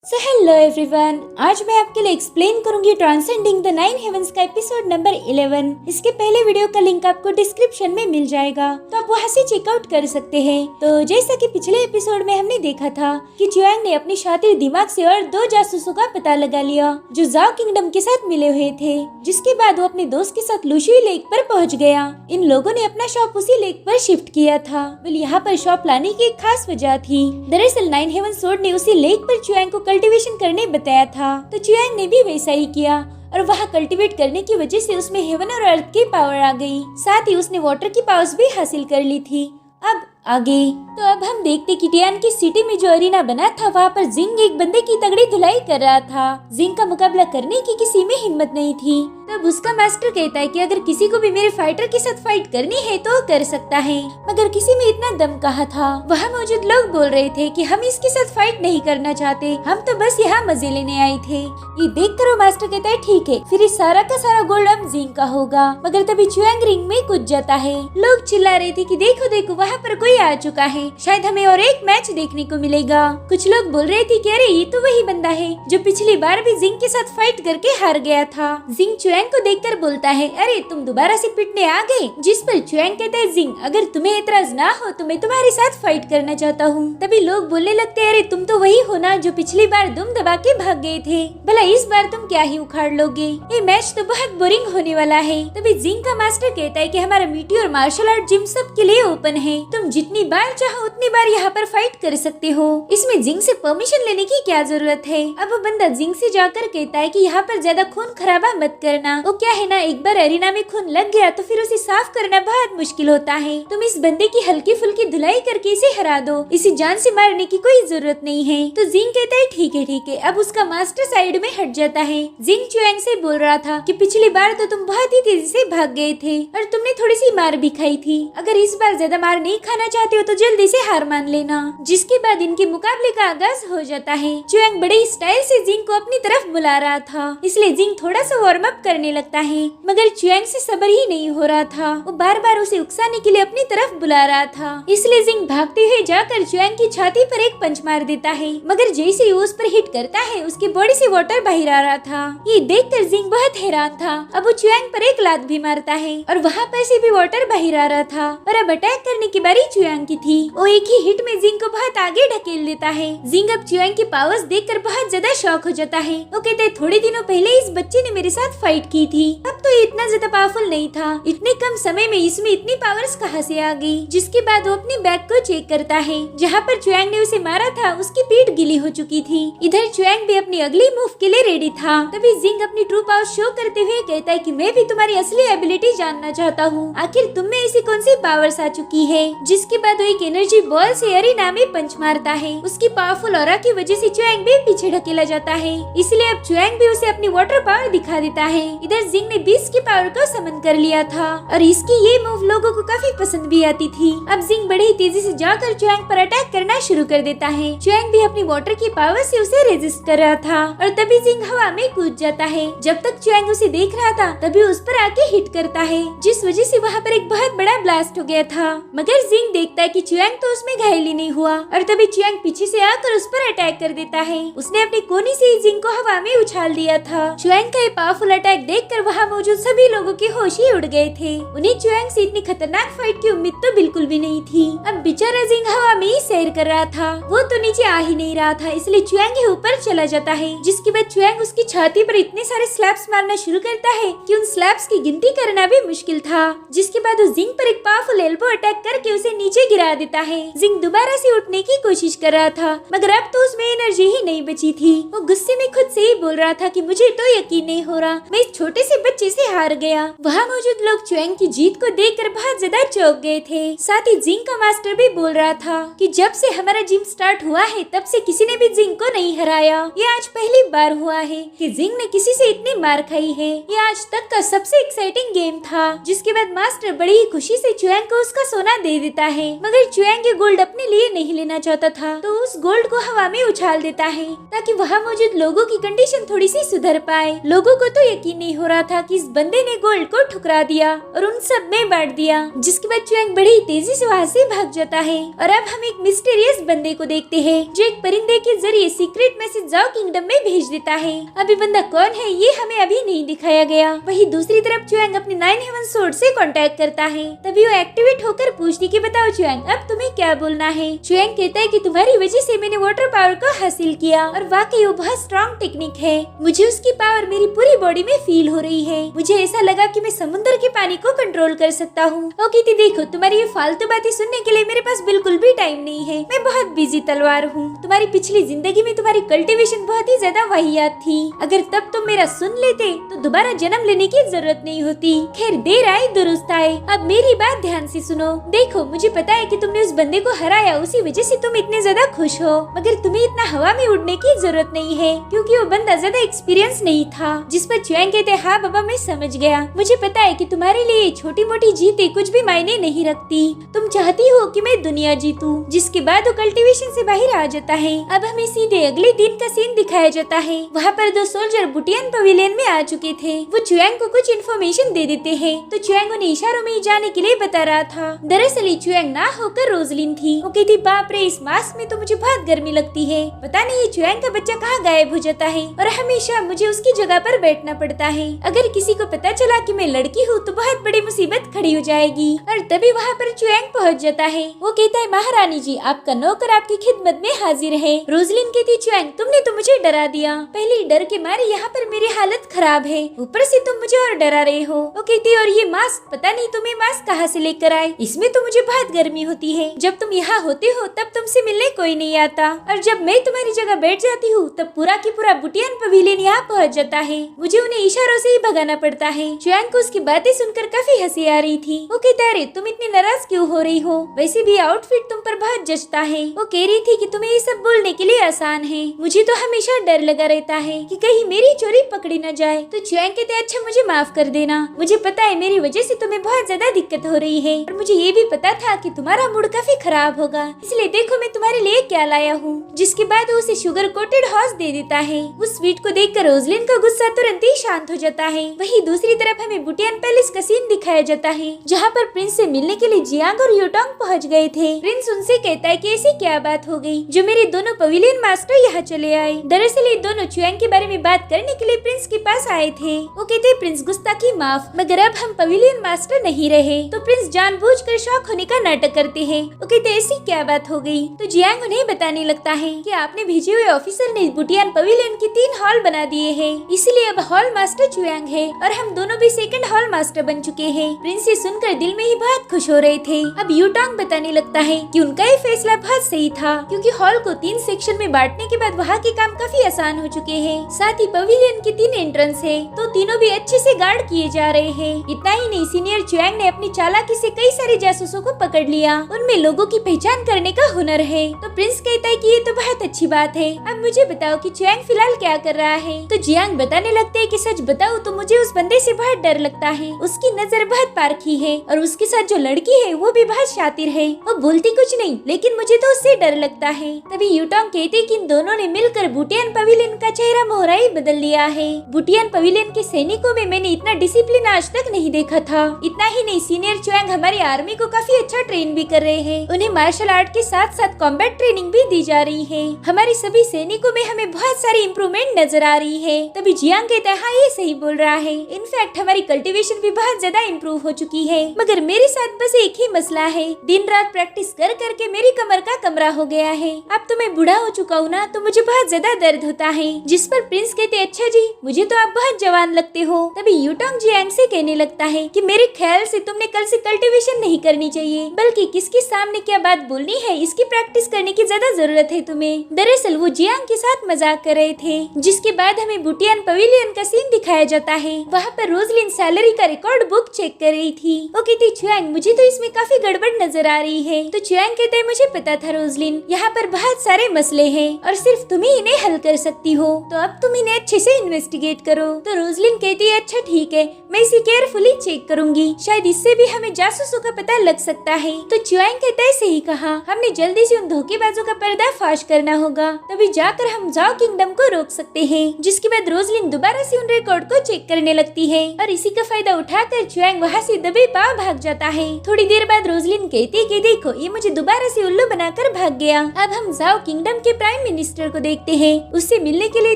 So hello everyone, आज मैं आपके लिए एक्सप्लेन करूंगी ट्रांसेंडिंग द 9 हेवंस का एपिसोड नंबर 11। इसके पहले वीडियो का लिंक आपको डिस्क्रिप्शन में मिल जाएगा, तो आप वहां से चेकआउट कर सकते हैं। तो जैसा कि पिछले एपिसोड में हमने देखा था कि च्युएंग ने अपनी शातिर दिमाग से और 2 जासूसों का पता लगा लिया जो जाओ किंगडम के साथ मिले हुए थे, जिसके बाद वो अपने दोस्त के साथ लुशुई लेक पर पहुँच गया। इन लोगों ने अपना शॉप उसी लेक पर शिफ्ट किया था। यहाँ पर शॉप लाने की एक खास वजह थी। दरअसल 9 हेवन सोर्ड ने उसी लेक पर च्युएंग को कल्टीवेशन करने बताया था, तो च्युएंग ने भी वैसा ही किया और वहाँ कल्टीवेट करने की वजह से उसमें हेवन और अर्थ की पावर आ गई। साथ ही उसने वाटर की पावर्स भी हासिल कर ली थी। अब आगे तो अब हम देखते कि टियान की सिटी में जो अरीना बना था, वहाँ पर जिंग एक बंदे की तगड़ी धुलाई कर रहा था। जिंग का मुकाबला करने की किसी में हिम्मत नहीं थी। तब उसका मास्टर कहता है कि अगर किसी को भी मेरे फाइटर के साथ फाइट करनी है तो कर सकता है, मगर किसी में इतना दम कहाँ था। वहाँ मौजूद लोग बोल रहे थे कि हम इसके साथ फाइट नहीं करना चाहते, हम तो बस यहाँ मजे लेने आए थे। ये देखकर वो मास्टर कहता है ठीक है, फिर इस सारा का सारा गोल्ड अब जिंग का होगा। मगर तभी च्युएंग रिंग में कूद जाता है। लोग चिल्ला रहे थे कि देखो देखो वहाँ पर कोई आ चुका है, शायद हमें और एक मैच देखने को मिलेगा। कुछ लोग बोल रहे थे कि अरे ये तो वही बंदा है जो पिछली बार भी जिंग के साथ फाइट करके हार गया था। जिंग च्युएंग को देखकर बोलता है अरे तुम दोबारा से पिटने आ गए। जिस पर च्युएंग कहता है जिंग अगर तुम्हें एतराज ना हो तो मैं तुम्हारे साथ फाइट करना चाहता हूँ। तभी लोग बोलने लगते हैं अरे तुम तो वही हो ना जो पिछली बार दुम दबा के भाग गए थे, भला इस बार तुम क्या ही उखाड़ लोगे, ये मैच तो बहुत बोरिंग होने वाला है। तभी जिंग का मास्टर कहता है कि हमारा मीटी और मार्शल आर्ट जिम सबके लिए ओपन है, तुम जितनी बार चाहो उतनी बार यहाँ पर फाइट कर सकते हो, इसमें जिंग से परमिशन लेने की क्या जरूरत है। अब वो बंदा जिंग से जाकर कहता है कि यहाँ पर ज्यादा खून खराबा मत करना, वो क्या है ना एक बार अरीना में खून लग गया तो फिर उसे साफ करना बहुत मुश्किल होता है। तुम इस बंदे की हल्की फुल्की धुलाई करके इसे हरा दो, इसे जान से मारने की कोई जरूरत नहीं है। तो जिंग कहता है ठीक है ठीक है। अब उसका मास्टर साइड में हट जाता है। जिंग च्युएंग से बोल रहा था कि पिछली बार तो तुम बहुत ही तेजी से भाग गए थे और तुमने थोड़ी सी मार भी खाई थी, अगर इस बार ज्यादा मार नहीं खाना चाहते हो तो जल्दी से हार मान लेना। जिसके बाद इनके मुकाबले का आगाज हो जाता है। च्युएंग बड़े स्टाइल से जिंग को अपनी तरफ बुला रहा था, इसलिए जिंग थोड़ा सा वार्म अप करने लगता है, मगर च्युएंग से सब्र ही नहीं हो रहा था। वो बार बार उसे उकसाने के लिए अपनी तरफ बुला रहा था, इसलिए जिंग भागते हुए जाकर च्युएंग की छाती पर एक पंच मार देता है, मगर जैसे ही उस पर हिट करता है उसकी बॉडी से वाटर बाहर आ रहा था। ये देखकर जिंग बहुत हैरान था। अब वो च्युएंग पर एक लात भी मारता है और वहाँ पर से भी वाटर बाहर आ रहा था, और अब अटैक करने की बारी च्युएंग की थी। वो एक ही हिट में जिंग को बहुत आगे ढकेल देता है। जिंग अब च्युएंग की पावर्स देखकर बहुत ज्यादा शॉक हो जाता है। वो कहते हैं थोड़े दिनों पहले इस बच्चे ने मेरे साथ फाइट की थी, अब तो ये इतना ज्यादा पावरफुल नहीं था, इतने कम समय में इसमें इतनी पावर्स कहाँ से आ गई। जिसके बाद वो अपनी बैग को चेक करता है, जहाँ पर च्युएंग ने उसे मारा था उसकी पीठ गीली हो चुकी थी। इधर च्युएंग भी अपनी अगली मूव के लिए रेडी था। तभी जिंग अपनी ट्रू पावर शो करते हुए कहता है कि मैं भी तुम्हारी असली एबिलिटी जानना चाहता हूँ, आखिर तुम में ऐसी कौन सी पावर्स आ चुकी है। जिसके बाद वो एक एनर्जी बॉल से अरीना में पंच मारता है। उसकी पावरफुल ऑरा की वजह से च्युएंग भी पीछे ढकेला जाता है, इसलिए अब च्युएंग भी उसे अपनी वाटर पावर दिखा देता है। इधर जिंग ने बीस्ट की पावर को समन कर लिया था और इसकी ये मूव लोगों को काफी पसंद भी आती थी। अब जिंग बड़ी ही तेजी से जाकर च्युएंग पर अटैक करना शुरू कर देता है। च्युएंग भी अपनी वाटर की पावर से उसे रेजिस्ट कर रहा था और तभी जिंग हवा में कूद जाता है। जब तक च्युएंग उसे देख रहा था तभी उस पर आके हिट करता है, जिस वजह से वहाँ पर एक बहुत बड़ा ब्लास्ट हो गया था। मगर जिंग देखता है कि च्युएंग तो उसमें घायल ही नहीं हुआ, और तभी च्युएंग पीछे से आकर उस पर अटैक कर देता है। उसने अपनी कोनी से ही जिंग को हवा में उछाल दिया था। च्युएंग का ये पावरफुल अटैक देखकर वहाँ मौजूद सभी लोगों के होश ही उड़ गए थे। उन्हें च्युएंग से इतनी खतरनाक फाइट की उम्मीद तो बिल्कुल भी नहीं थी। अब बेचारा जिंग हवा में ही सैर कर रहा था, वो तो नीचे आ ही नहीं रहा था, इसलिए च्युएंग के ऊपर चला जाता है। जिसके बाद च्युएंग उसकी छाती पर इतने सारे स्लैप्स मारना शुरू करता है कि उन स्लैप्स की गिनती करना भी मुश्किल था। जिसके बाद वो जिंग पर एक पावरफुल एल्बो अटैक करके उसे नीचे गिरा देता है। जिंग दोबारा से उठने की कोशिश कर रहा था, मगर अब तो उसमें एनर्जी ही नहीं बची थी। वो गुस्से में खुद से ही बोल रहा था कि मुझे तो यकीन नहीं हो रहा, मैं इस छोटे से बच्चे से हार गया। वहाँ मौजूद लोग च्युएंग की जीत को देखकर बहुत ज्यादा चौंक गए थे। साथ ही जिंग का मास्टर भी बोल रहा था कि जब से हमारा जिम स्टार्ट हुआ है तब से किसी ने भी जिंग को नहीं हराया, ये आज पहली बार हुआ है कि जिंग ने किसी से इतनी मार खाई है। ये आज तक का सबसे एक्साइटिंग गेम था। जिसके बाद मास्टर बड़ी ही खुशी से च्युएंग को उसका सोना दे देता है, मगर च्युएंग ये गोल्ड अपने लिए नहीं लेना चाहता था, तो उस गोल्ड को हवा में उछाल देता है ताकि वहाँ मौजूद लोगों की कंडीशन थोड़ी सी सुधर पाए। लोगों को तो यकीन नहीं हो रहा था कि इस बंदे ने गोल्ड को ठुकरा दिया और उन सब में बांट दिया। जिसके बाद चुयांग बड़ी तेजी से वहाँ से भाग जाता है और अब हम एक मिस्टीरियस बंदे को देखते हैं जो एक परिंदे के जरिए सीक्रेट मैसेज जाओ किंगडम में भेज देता है। अभी बंदा कौन है ये हमें अभी नहीं दिखाया गया। वही दूसरी तरफ चुयांग अपने 9 हेवन सोर्ड से कांटेक्ट करता है। तभी वो एक्टिवेट होकर पूछती कि बताओ चुयांग अब तुम्हें क्या बोलना है। चुयांग कहता है कि तुम्हारी वजह से मैंने वाटर पावर को हासिल किया और वाकई वो बहुत स्ट्रॉन्ग टेक्निक है। मुझे उसकी पावर मेरी पूरी बॉडी में फील हो रही है। मुझे ऐसा लगा कि मैं समुद्र के पानी को कंट्रोल कर सकता हूँ। वो कहती देखो तुम्हारी ये फालतू बातें सुनने के लिए मेरे पास बिल्कुल भी टाइम नहीं है। मैं बहुत बिजी तलवार हूँ। तुम्हारी पिछली जिंदगी में तुम्हारी कल्टीवेशन बहुत ही ज्यादा वाहियात थी। अगर तब तुम मेरा सुन लेते तो दोबारा जन्म लेने की जरूरत नहीं होती। खैर देर आए दुरुस्त आए। अब मेरी बात ध्यान से सुनो। देखो मुझे पता है कि तुमने उस बंदे को हराया, उसी वजह से तुम इतने ज्यादा खुश हो, मगर तुम्हें इतना हवा में उड़ने की जरूरत नहीं है क्योंकि वो बंदा ज्यादा एक्सपीरियंस नहीं था। जिस पर चुयांग कहते हाँ बाबा मैं समझ गया। मुझे पता है कि तुम्हारे लिए छोटी मोटी जीतें कुछ भी मायने नहीं रखती। तुम चाहती हो कि मैं दुनिया जीतूं। जिसके बाद वो कल्टीवेशन से बाहर आ जाता है। अब हमें सीधे अगले दिन का सीन दिखाया जाता है। वहाँ पर 2 सोल्जर बुटियन पवेलियन में आ चुके थे। वो चुयांग को कुछ इन्फॉर्मेशन दे देते हैं तो चुयांग उन्हें इशारों में जाने के लिए बता रहा था। दरअसल चुयांग ना होकर रोजलिन थी। वो कहती बाप रे इस मास्क में तो मुझे बहुत गर्मी लगती है। पता नहीं ये चुयांग का बच्चा कहाँ गायब हो जाता है और हमेशा मुझे उसकी जगह पर बैठना पड़ता है। अगर किसी को पता चला कि मैं लड़की हूँ तो बहुत बड़ी मुसीबत खड़ी हो जाएगी। और तभी वहाँ पर चुयांग पहुँच जाता है। वो कहता है महारानी जी आपका नौकर आपकी खिदमत में हाजिर है। रोजलिन कहती चुयांग तुमने तो मुझे डरा दिया। पहले डर के मारे यहाँ पर मेरी हालत खराब है, ऊपर से तुम मुझे और डरा रहे हो। वो कहती और ये मास्क पता नहीं तुम्हें मास्क कहाँ से लेकर आए, इसमें तो मुझे बहुत गर्मी होती है। जब तुम यहाँ होते हो तब तुमसे मिलने कोई नहीं आता और जब मैं तुम्हारी जगह बैठ जाती हूँ तब पूरा की पूरा बुटियन पवेलियन यहाँ पहुँच जाता है। मुझे उन्हें इशारों से ही भगाना पड़ता है। चुयांग को उसकी बातें सुनकर काफी हंसी आ रही थी। वो कहता अरे तुम इतनी नाराज क्यों हो रही हो, वैसे भी आउटफिट तुम पर बहुत जचता है। वो कह रही थी कि तुम्हें ये सब बोलने के लिए आसान है, मुझे तो हमेशा डर लगा रहता है कि कहीं मेरी चोरी पकड़ी न जाए। तो चुयांग कहते अच्छा मुझे माफ कर देना, मुझे पता है मेरी वजह से तुम्हें बहुत ज्यादा दिक्कत हो रही है और मुझे ये भी पता था कि तुम्हारा मूड काफी खराब होगा, इसलिए देखो मैं तुम्हारे लिए क्या लाया हूँ। जिसके बाद वो उसे शुगर कोटेड हॉर्स दे देता है। उस स्वीट को देखकर रोजलिन का गुस्सा तुरंत ही शांत हो जाता है। वहीं दूसरी तरफ हमें बुटियन पैलेस का सीन दिखाया जाता है जहाँ पर प्रिंस से मिलने के लिए जियांग और यूटोंग पहुँच गए थे। प्रिंस उनसे कहता है कि ऐसी क्या बात हो गई जो मेरे दोनों पवेलियन मास्टर यहाँ चले आए। दरअसल ये दोनों चुयांग के बारे में बात करने के लिए प्रिंस के पास आए थे। वो कहते प्रिंस गुस्ताखी माफ, मगर अब हम पवेलियन मास्टर नहीं रहे। तो प्रिंस जानबूझकर शॉक होने का नाटक करते हैं। वो कहते ऐसी क्या बात हो गई। तो जियांग उन्हें बताने लगता है कि आपने भेजे हुए ऑफिसर ने बुटियन पवेलियन के 3 हॉल बना दिए हैं, इसलिए अब हॉल मास्टर चुयांग है और हम दोनों भी सेकंड हॉल मास्टर बन चुके हैं। प्रिंस ये सुनकर दिल में ही बहुत खुश हो रहे थे। अब यूटोंग बताने लगता है कि उनका ये फैसला बहुत सही था क्योंकि हॉल को 3 सेक्शन में बांटने के बाद वहाँ के काम काफी आसान हो चुके हैं। साथ ही पवेलियन के 3 एंट्रेंस है तो तीनों भी अच्छे से गार्ड किए जा रहे हैं। इतना ही नहीं सीनियर चुयांग ने अपनी चालाकी से कई सारे जासूसों को पकड़ लिया, उनमें लोगों की पहचान करने का हुनर है। तो प्रिंस कहता है कि ये तो बहुत अच्छी बात है। अब मुझे बताओ कि चुयांग फिलहाल क्या कर रहा है। तो जियांग बताने लगते हैं कि सच बताओ तो मुझे उस बंदे से बहुत डर लगता है, उसकी नजर बहुत पारखी है और उसके साथ जो लड़की है वो भी बहुत शातिर है। वो बोलती कुछ नहीं लेकिन मुझे तो उससे डर लगता है। तभी यूटोंग कहते कि इन दोनों ने मिलकर बुटियन पवेलियन का चेहरा मोहरा ही बदल लिया है। बुटियन पवेलियन के सैनिकों में मैंने इतना डिसिप्लिन आज तक नहीं देखा था। इतना ही नहीं सीनियर चुयांग हमारी आर्मी को काफी अच्छा ट्रेन भी कर रहे हैं, उन्हें मार्शल आर्ट के साथ साथ कॉम्बैट ट्रेनिंग भी दी जा रही है। हमारे सभी सैनिकों में हमें बहुत सारी इम्प्रूवमेंट नजर आ रही है। तभी जियांग कहता है हाँ ये सही बोल रहा है, इनफैक्ट हमारी कल्टीवेशन भी बहुत ज्यादा इम्प्रूव हो चुकी है, मगर मेरे साथ बस एक ही मसला है, दिन रात प्रैक्टिस कर करके मेरी कमर का कमरा हो गया है। अब तो मैं बूढ़ा हो चुका हूँ ना तो मुझे बहुत ज्यादा दर्द होता है। जिस पर प्रिंस कहते अच्छा जी मुझे तो आप बहुत जवान लगते हो। तभी यूटोंग जियांग से कहने लगता है कि मेरे ख्याल से तुमने कल से कल्टीवेशन नहीं करनी चाहिए, बल्कि किसके सामने क्या बात बोलनी है इसकी प्रैक्टिस करने की ज्यादा जरूरत है तुम्हें। दरअसल वो जियांग के साथ मजाक कर रहे थे। जिसके बाद हमें बुटियन पवेलियन का सीन दिखाया जाता है। वहाँ पर रोजलिन सैलरी का रिकॉर्ड बुक चेक कर रही थी। वो कहती चुयांग मुझे तो इसमें काफी गड़बड़ नजर आ रही है। तो चुयांग कहते मुझे पता था रोजलिन, यहाँ पर बहुत सारे मसले हैं और सिर्फ तुम ही इन्हें हल कर सकती हो, तो अब तुम इन्हें अच्छे से इन्वेस्टिगेट करो। तो रोजलिन कहती है अच्छा ठीक है, मैं इसे केयरफुली चेक करूंगी, शायद इससे भी हमें जासूसों का पता लग सकता है। तो चुयांग कहता है सही कहा, हमने जल्दी से उन धोखेबाजों का पर्दाफाश करना होगा। तभी जाकर हम जाओ किंगडम को रोक सकते हैं। जिसके बाद रोजलिन दोबारा से उन रिकॉर्ड को चेक करने लगती है और इसी का फायदा उठाकर चुआंग वहाँ से दबे पाव भाग जाता है। थोड़ी देर बाद रोजलिन कहती है कि देखो ये मुझे दोबारा से उल्लू बनाकर भाग गया। अब हम जाओ किंगडम के प्राइम मिनिस्टर को देखते हैं। उससे मिलने के लिए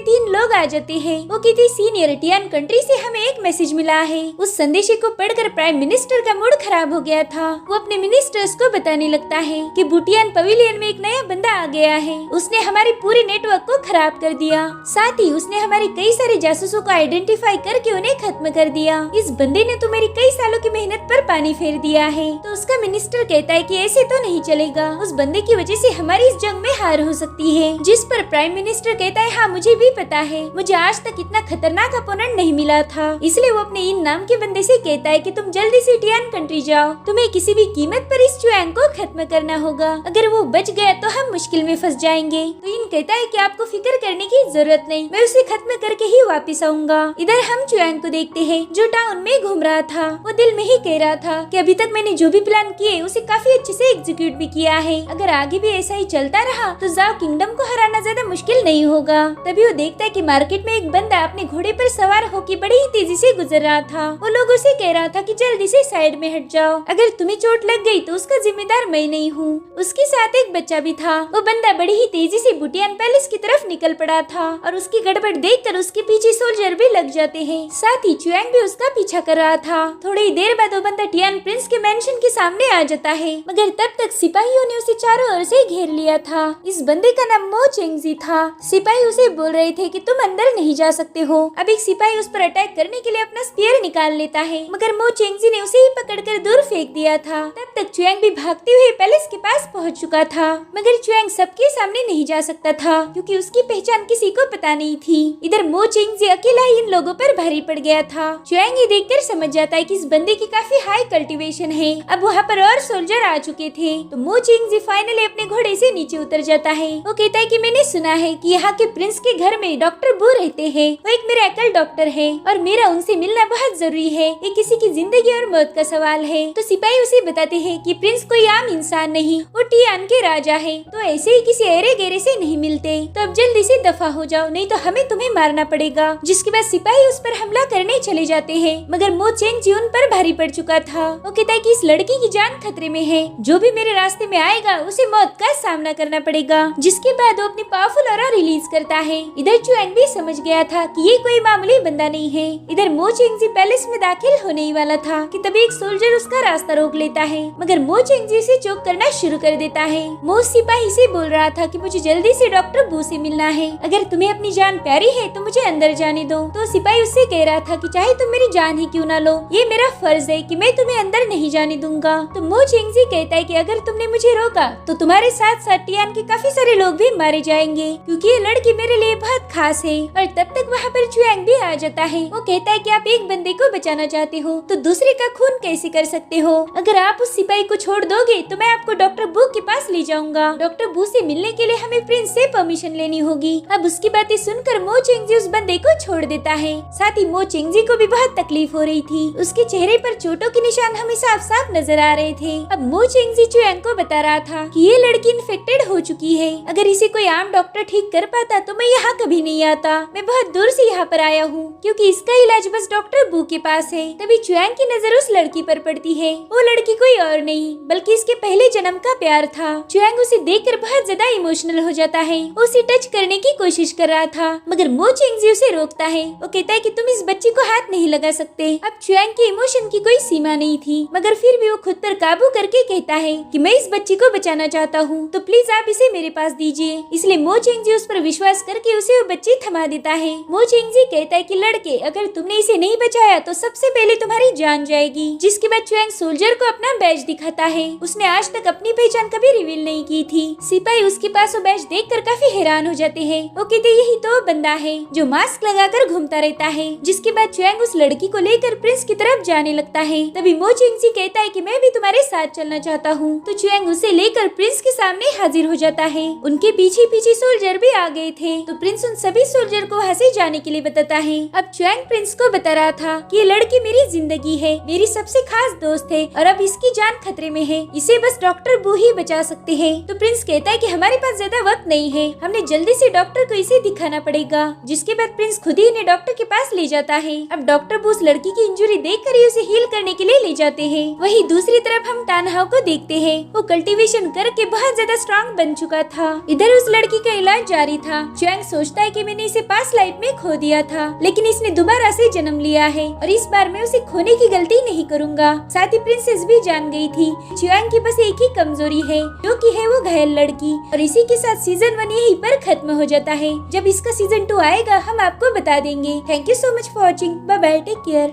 3 लोग आ जाते हैं। वो कहती सीनियर टियान कंट्री से हमें एक मैसेज मिला है। उस संदेश को पढ़कर प्राइम मिनिस्टर का मूड खराब हो गया था। वो अपने मिनिस्टर्स को बताने लगता है कि बुटियान पवेलियन में एक नया बंदा आ गया है। उसने हमारी पूरी नेटवर्क को खराब कर दिया। साथ ही उसने हमारे कई सारे जासूसों को आइडेंटिफाई करके उन्हें खत्म कर दिया। इस बंदे ने तो मेरी कई सालों की मेहनत पर पानी फेर दिया है। तो उसका मिनिस्टर कहता है कि ऐसे तो नहीं चलेगा, उस बंदे की वजह से हमारी इस जंग में हार हो सकती है। जिस पर प्राइम मिनिस्टर कहता है हाँ मुझे भी पता है, मुझे आज तक इतना खतरनाक अपोनेंट नहीं मिला था। इसलिए वो अपने इन नाम के बंदे से कहता है कि तुम जल्दी से टियान कंट्री जाओ, तुम्हें किसी भी कीमत पर इस चुआंग को खत्म करना होगा। अगर वो बच गया तो हम मुश्किल में फंस जाएंगे। तो इन कहता है कि आपको फिक्र करने की जरूरत नहीं, मैं उसे खत्म करके ही वापस आऊंगा। इधर हम चुआंग को देखते हैं जो टाउन में घूम रहा था। वो दिल में ही कह रहा था कि अभी तक मैंने जो भी प्लान किए उसे काफी अच्छे से एग्जीक्यूट भी किया है। अगर आगे भी ऐसा ही चलता रहा तो जाओ किंगडम को हराना ज्यादा मुश्किल नहीं होगा। तभी वो देखता है कि मार्केट में एक बंदा अपने घोड़े पर सवार होकर बड़ी ही तेजी से गुजर रहा था। वो लोगों से कह रहा था कि जल्दी से साइड में हट जाओ, अगर तुम्हें चोट लग गई तो उसका जिम्मेदार मैं नहीं हूँ। उसके साथ एक बच्चा भी था। वो बंदा बड़ी ही तेजी से बुटियान पैलेस की तरफ निकल पड़ा था और उसकी गड़बड़ देखकर उसके पीछे सोल्जर भी लग जाते हैं। साथ ही चुआंग भी उसका पीछा कर रहा था। थोड़ी देर बाद वो बंदा टियान प्रिंस के मेंशन के सामने आ जाता है, मगर तब तक सिपाहियों ने उसे चारों ओर से घेर लिया था। इस बंदे का नाम मो चेंगजी था। सिपाही उसे बोल रहे थे कि तुम अंदर नहीं जा सकते हो। अब एक सिपाही उस पर अटैक करने के लिए अपना स्पीयर निकाल लेता है, मगर मो चेंगजी ने उसे ही पकड़कर दूर फेंक दिया था। तब तक चुआंग भी भागते हुए पैलेस के पास पहुंच चुका था, मगर चुआंग सबके सामने नहीं जा सकता था क्योंकि उसकी पहचान किसी को पता नहीं थी। इधर मो चेंगजी अकेला ही इन लोगों पर भारी पड़ गया था। चुआंग ये देखकर समझ जाता है कि इस बंदे की काफी हाई कल्टीवेशन है। अब वहाँ पर और सोल्जर आ चुके थे। तो मो चेंगजी फाइनली अपने घोड़े से नीचे उतर जाता है। वो कहता है कि मैंने सुना है कि यहाँ के प्रिंस के घर में डॉक्टर बू रहते हैं। वो एक मिरेकल डॉक्टर है और मेरा उनसे मिलना बहुत जरूरी है। ये किसी की जिंदगी और मौत का सवाल है। तो सिपाही उसे बताते हैं कि प्रिंस कोई आम इंसान नहीं, वो टियान के राजा है, तो ऐसे ही किसी अरे गेरे से नहीं मिलते। तो अब जल्दी से दफा हो जाओ, नहीं तो हमें तुम्हें मारना पड़ेगा। जिसके बाद सिपाही उस पर हमला करने चले जाते हैं, मगर मो चेंगजी उन पर भारी पड़ चुका था। वो कहता है कि इस लड़की की जान खतरे में है, जो भी मेरे रास्ते में आएगा उसे मौत का सामना करना पड़ेगा। जिसके बाद वो अपनी पावरफुल ऑरा रिलीज करता है। इधर चुआंग भी समझ गया था कि ये कोई मामूली बंदा नहीं है। इधर मो चेंगजी पैलेस में दाखिल होने ही वाला था कि तभी एक सोल्जर उसका रास्ता रोक लेता है, मगर मो चेंगजी उसे चोक करना शुरू कर देता है। मो सिपाही से बोल रहा था कि मुझे जल्दी से डॉक्टर बू से मिलना है, अगर तुम्हें अपनी जान प्यारी है तो मुझे अंदर जाने दो। तो सिपाही उससे कह रहा था कि चाहे तुम मेरी जान ही क्यों ना लो, ये मेरा फर्ज है कि मैं तुम्हें अंदर नहीं जाने दूंगा। तो मो चेंगजी कहता है कि अगर तुमने मुझे रोका तो तुम्हारे साथ साथ टियान के काफी सारे लोग भी मारे जाएंगे, क्योंकि ये लड़की मेरे लिए बहुत खास है। और तब तक वहाँ पर चुआंग भी आ जाता है। वो कहता है कि आप एक बंदे को बचाना चाहते हो तो दूसरे का खून कैसे कर सकते हो? अगर आप उस सिपाही को छोड़ दोगे तो मैं आपको डॉक्टर बू के पास ले जाऊंगा। डॉक्टर बू से मिलने के लिए हमें प्रिंस से परमिशन लेनी होगी। अब उसकी बातें सुनकर मो चेंगजी उस बंदे को छोड़ देता है। साथ ही मो चेंगजी को भी बहुत तकलीफ हो रही थी। उसके चेहरे पर चोटों के निशान हमें साफ साफ नजर आ रहे थे। अब मो चेंगजी चुआंग को बता रहा था कि ये लड़की इन्फेक्टेड हो चुकी है, अगर इसे कोई आम डॉक्टर ठीक कर पाता तो मैं यहाँ कभी नहीं आता। मैं बहुत दूर से यहाँ पर आया हूँ क्योंकि इसका इलाज बस डॉक्टर बू के पास है। तभी चुआंग की नजर उस लड़की पर पड़ती है। वो लड़की कोई और नहीं बल्कि इसके पहले जन्म का प्यार था। चुआंग उसे देखकर बहुत ज्यादा इमोशनल हो जाता है। उसे टच करने की कोशिश कर रहा था, मगर मो चेंगजी उसे रोकता है। वो कहता है कि तुम इस बच्ची को हाथ नहीं लगा सकते। अब चुआंग के इमोशन की कोई सीमा नहीं थी, मगर फिर भी वो खुद पर काबू करके कहता है कि मैं इस बच्ची को बचाना चाहता हूँ, तो प्लीज आप इसे मेरे पास दीजिए। इसलिए मो चेंगजी उस पर विश्वास करके उसे वो बच्ची थमा देता है। मो चेंगजी कहता है कि लड़के, अगर तुमने इसे नहीं बचाया तो सबसे पहले तुम्हारी जान जाएगी। जिसके बाद चुआंग सोल्जर को अपना बैज दिखाता है। उसने आज तक अपनी पहचान कभी रिवील नहीं की थी। सिपाही उसके पास वो बैज देखकर काफी हैरान हो जाते हैं। वो कहते यही तो बंदा है जो मास्क लगाकर घूमता रहता है। जिसके बाद चुआंग उस लड़की को लेकर प्रिंस की तरफ जाने लगता है। तभी मो चेंगजी कहता है कि मैं भी तुम्हारे साथ चलना चाहता हूँ। तो चुआंग उसे लेकर प्रिंस के सामने हाजिर हो जाता है। उनके पीछे पीछे सोल्जर भी आ गए थे। तो प्रिंस उन सभी सोल्जर को वहाँ से जाने के लिए बताता है। अब चुआंग प्रिंस को बता रहा था कि ये लड़की मेरी जिंदगी है, मेरी सबसे खास दोस्त है और अब इसकी जान खतरे में है। इसे बस डॉक्टर बू ही बचा सकते हैं। तो प्रिंस कहता है कि हमारे पास ज्यादा वक्त नहीं है, हमने जल्दी से डॉक्टर को इसे दिखाना पड़ेगा। जिसके बाद प्रिंस खुद ही इन्हें डॉक्टर के पास ले जाता है। अब डॉक्टर वो उस लड़की की इंजरी देखकर ही उसे हील करने के लिए ले जाते हैं। वहीं दूसरी तरफ हम टानहाओ को देखते हैं, वो कल्टीवेशन करके बहुत ज्यादा स्ट्रांग बन चुका था। इधर उस लड़की का इलाज जारी था। च्यांग सोचता है कि मैंने इसे पास्ट लाइफ में खो दिया था, लेकिन इसने दोबारा से जन्म लिया है और इस बार मैं उसे खोने की गलती नहीं करूँगा। साथ ही प्रिंसेस भी जान गई थी च्यांग की बस एक ही कमजोरी है, जो कि है वो घायल लड़की। और इसी के साथ सीजन 1 यहीं पर खत्म हो जाता है। जब इसका सीजन 2 आएगा हम आपको बता देंगे। Thank you so much for watching. Bye bye, take care.